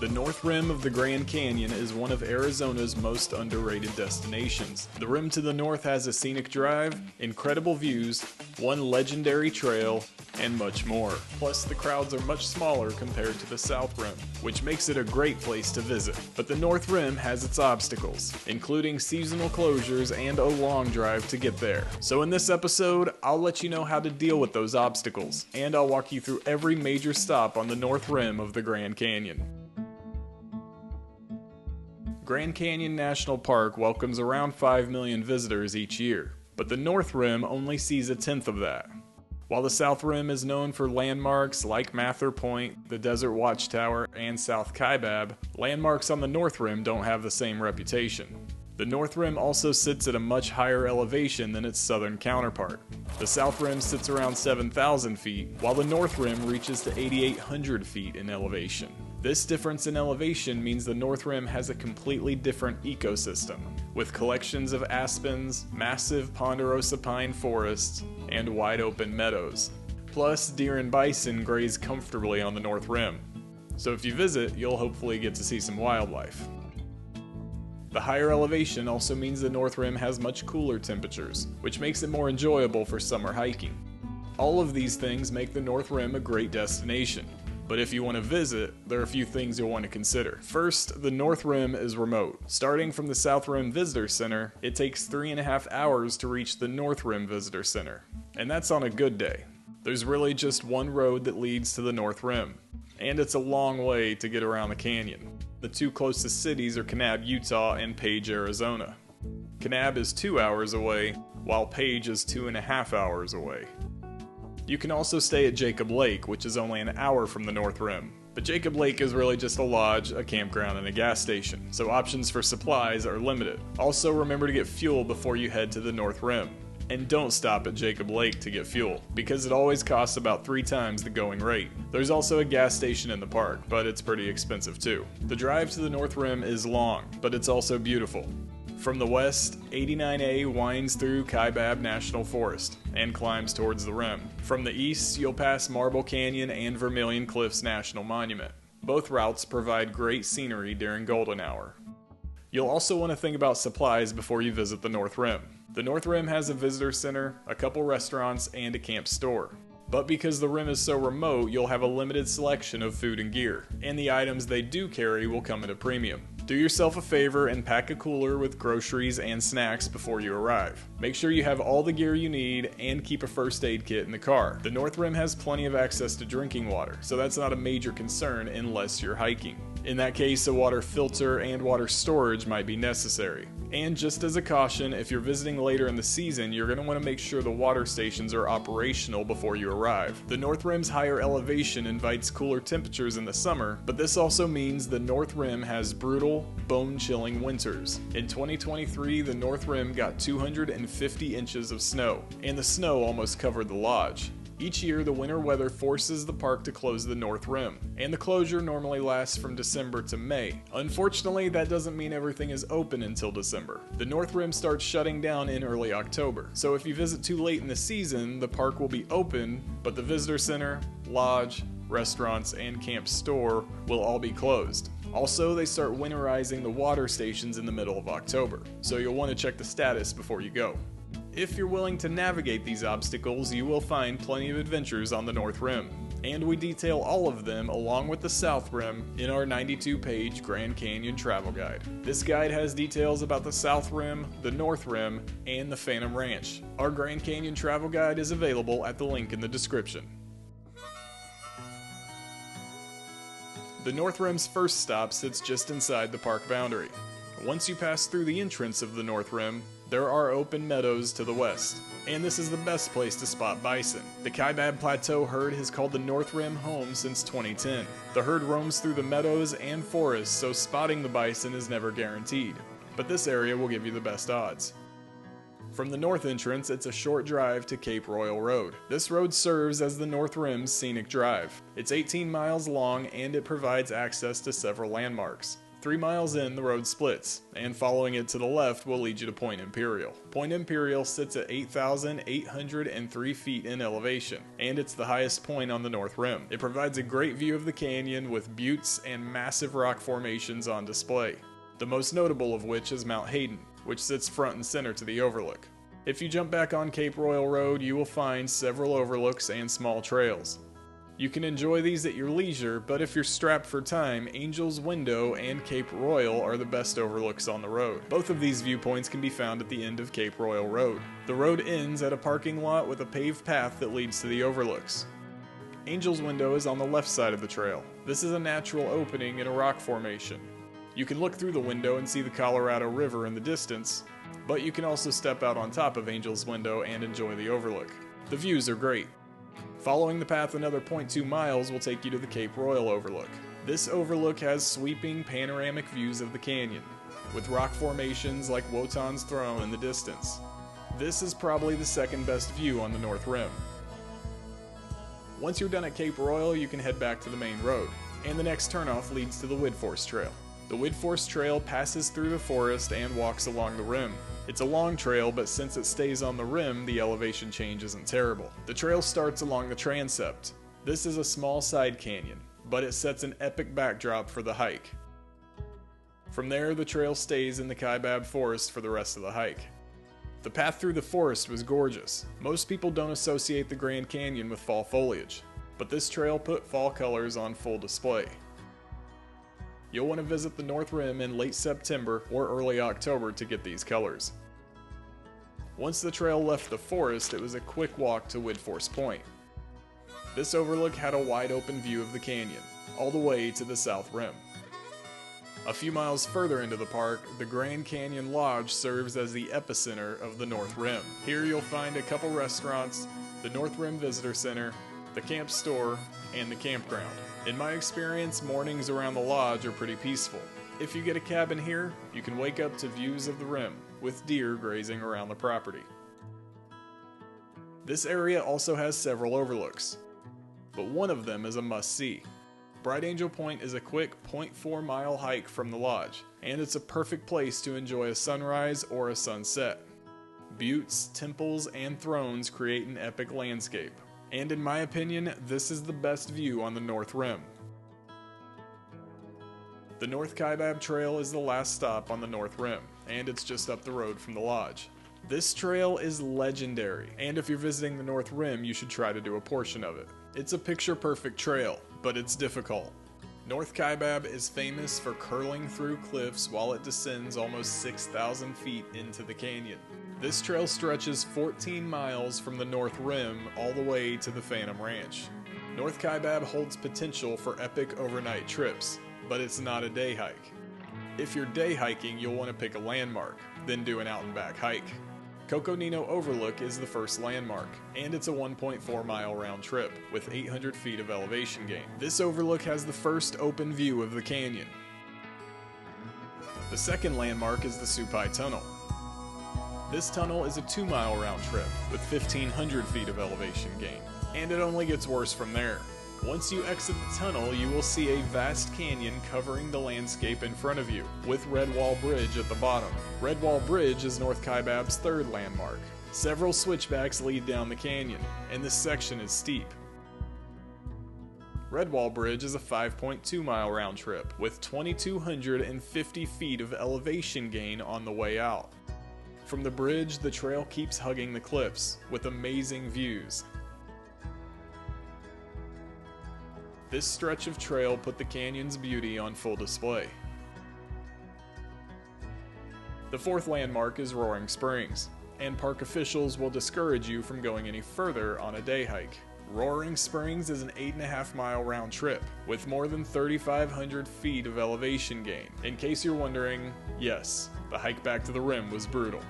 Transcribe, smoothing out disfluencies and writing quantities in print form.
The North Rim of the Grand Canyon is one of Arizona's most underrated destinations. The rim to the north has a scenic drive, incredible views, one legendary trail, and much more. Plus, the crowds are much smaller compared to the South Rim, which makes it a great place to visit. But the North Rim has its obstacles, including seasonal closures and a long drive to get there. So in this episode, I'll let you know how to deal with those obstacles, and I'll walk you through every major stop on the North Rim of the Grand Canyon. Grand Canyon National Park welcomes around 5 million visitors each year, but the North Rim only sees a tenth of that. While the South Rim is known for landmarks like Mather Point, the Desert Watchtower, and South Kaibab, landmarks on the North Rim don't have the same reputation. The North Rim also sits at a much higher elevation than its southern counterpart. The South Rim sits around 7,000 feet, while the North Rim reaches to 8,800 feet in elevation. This difference in elevation means the North Rim has a completely different ecosystem, with collections of aspens, massive ponderosa pine forests, and wide open meadows. Plus, deer and bison graze comfortably on the North Rim. So if you visit, you'll hopefully get to see some wildlife. The higher elevation also means the North Rim has much cooler temperatures, which makes it more enjoyable for summer hiking. All of these things make the North Rim a great destination. But if you want to visit, there are a few things you'll want to consider. First, the North Rim is remote. Starting from the South Rim Visitor Center, it takes 3.5 hours to reach the North Rim Visitor Center. And that's on a good day. There's really just one road that leads to the North Rim. And it's a long way to get around the canyon. The two closest cities are Kanab, Utah, and Page, Arizona. Kanab is 2 hours away, while Page is 2.5 hours away. You can also stay at Jacob Lake, which is only an hour from the North Rim. But Jacob Lake is really just a lodge, a campground, and a gas station, so options for supplies are limited. Also, remember to get fuel before you head to the North Rim. And don't stop at Jacob Lake to get fuel, because it always costs about 3 times the going rate. There's also a gas station in the park, but it's pretty expensive too. The drive to the North Rim is long, but it's also beautiful. From the west, 89A winds through Kaibab National Forest and climbs towards the rim. From the east, you'll pass Marble Canyon and Vermilion Cliffs National Monument. Both routes provide great scenery during golden hour. You'll also want to think about supplies before you visit the North Rim. The North Rim has a visitor center, a couple restaurants, and a camp store. But because the rim is so remote, you'll have a limited selection of food and gear, and the items they do carry will come at a premium. Do yourself a favor and pack a cooler with groceries and snacks before you arrive. Make sure you have all the gear you need and keep a first aid kit in the car. The North Rim has plenty of access to drinking water, so that's not a major concern unless you're hiking. In that case, a water filter and water storage might be necessary. And just as a caution, if you're visiting later in the season, you're going to want to make sure the water stations are operational before you arrive. The North Rim's higher elevation invites cooler temperatures in the summer, but this also means the North Rim has brutal, bone-chilling winters. In 2023, the North Rim got 250 inches of snow, and the snow almost covered the lodge. Each year, the winter weather forces the park to close the North Rim, and the closure normally lasts from December to May. Unfortunately, that doesn't mean everything is open until December. The North Rim starts shutting down in early October, so if you visit too late in the season, the park will be open, but the visitor center, lodge, restaurants, and camp store will all be closed. Also, they start winterizing the water stations in the middle of October, so you'll want to check the status before you go. If you're willing to navigate these obstacles, you will find plenty of adventures on the North Rim, and we detail all of them along with the South Rim in our 92-page Grand Canyon travel guide. This guide has details about the South Rim, the North Rim, and the Phantom Ranch. Our Grand Canyon travel guide is available at the link in the description. The North Rim's first stop sits just inside the park boundary. Once you pass through the entrance of the North Rim, there are open meadows to the west, and this is the best place to spot bison. The Kaibab Plateau herd has called the North Rim home since 2010. The herd roams through the meadows and forests, so spotting the bison is never guaranteed, but this area will give you the best odds. From the north entrance, it's a short drive to Cape Royal Road. This road serves as the North Rim's scenic drive. It's 18 miles long and it provides access to several landmarks. 3 miles in, the road splits, and following it to the left will lead you to Point Imperial. Point Imperial sits at 8,803 feet in elevation, and it's the highest point on the North Rim. It provides a great view of the canyon with buttes and massive rock formations on display, the most notable of which is Mount Hayden, which sits front and center to the overlook. If you jump back on Cape Royal Road, you will find several overlooks and small trails. You can enjoy these at your leisure, but if you're strapped for time, Angel's Window and Cape Royal are the best overlooks on the road. Both of these viewpoints can be found at the end of Cape Royal Road. The road ends at a parking lot with a paved path that leads to the overlooks. Angel's Window is on the left side of the trail. This is a natural opening in a rock formation. You can look through the window and see the Colorado River in the distance, but you can also step out on top of Angel's Window and enjoy the overlook. The views are great. Following the path another 0.2 miles will take you to the Cape Royal overlook. This overlook has sweeping panoramic views of the canyon, with rock formations like Wotan's Throne in the distance. This is probably the second best view on the North Rim. Once you're done at Cape Royal, you can head back to the main road, and the next turnoff leads to the Widforss Trail. The Widforss Trail passes through the forest and walks along the rim. It's a long trail, but since it stays on the rim, the elevation change isn't terrible. The trail starts along the transept. This is a small side canyon, but it sets an epic backdrop for the hike. From there, the trail stays in the Kaibab forest for the rest of the hike. The path through the forest was gorgeous. Most people don't associate the Grand Canyon with fall foliage, but this trail put fall colors on full display. You'll want to visit the North Rim in late September or early October to get these colors. Once the trail left the forest, it was a quick walk to Widforss Point. This overlook had a wide open view of the canyon, all the way to the South Rim. A few miles further into the park, the Grand Canyon Lodge serves as the epicenter of the North Rim. Here you'll find a couple restaurants, the North Rim Visitor Center, the camp store, and the campground. In my experience, mornings around the lodge are pretty peaceful. If you get a cabin here, you can wake up to views of the rim, with deer grazing around the property. This area also has several overlooks, but one of them is a must-see. Bright Angel Point is a quick 0.4 mile hike from the lodge, and it's a perfect place to enjoy a sunrise or a sunset. Buttes, temples, and thrones create an epic landscape. And in my opinion, this is the best view on the North Rim. The North Kaibab Trail is the last stop on the North Rim, and it's just up the road from the lodge. This trail is legendary, and if you're visiting the North Rim, you should try to do a portion of it. It's a picture-perfect trail, but it's difficult. North Kaibab is famous for curling through cliffs while it descends almost 6,000 feet into the canyon. This trail stretches 14 miles from the North Rim all the way to the Phantom Ranch. North Kaibab holds potential for epic overnight trips, but it's not a day hike. If you're day hiking, you'll want to pick a landmark, then do an out and back hike. Coconino Overlook is the first landmark, and it's a 1.4 mile round trip with 800 feet of elevation gain. This overlook has the first open view of the canyon. The second landmark is the Supai Tunnel. This tunnel is a 2 mile round trip with 1,500 feet of elevation gain, and it only gets worse from there. Once you exit the tunnel, you will see a vast canyon covering the landscape in front of you, with Red Wall Bridge at the bottom. Red Wall Bridge is North Kaibab's third landmark. Several switchbacks lead down the canyon, and this section is steep. Red Wall Bridge is a 5.2 mile round trip, with 2,250 feet of elevation gain on the way out. From the bridge, the trail keeps hugging the cliffs, with amazing views. This stretch of trail put the canyon's beauty on full display. The fourth landmark is Roaring Springs, and park officials will discourage you from going any further on a day hike. Roaring Springs is an 8.5 mile round trip, with more than 3,500 feet of elevation gain. In case you're wondering, yes, the hike back to the rim was brutal.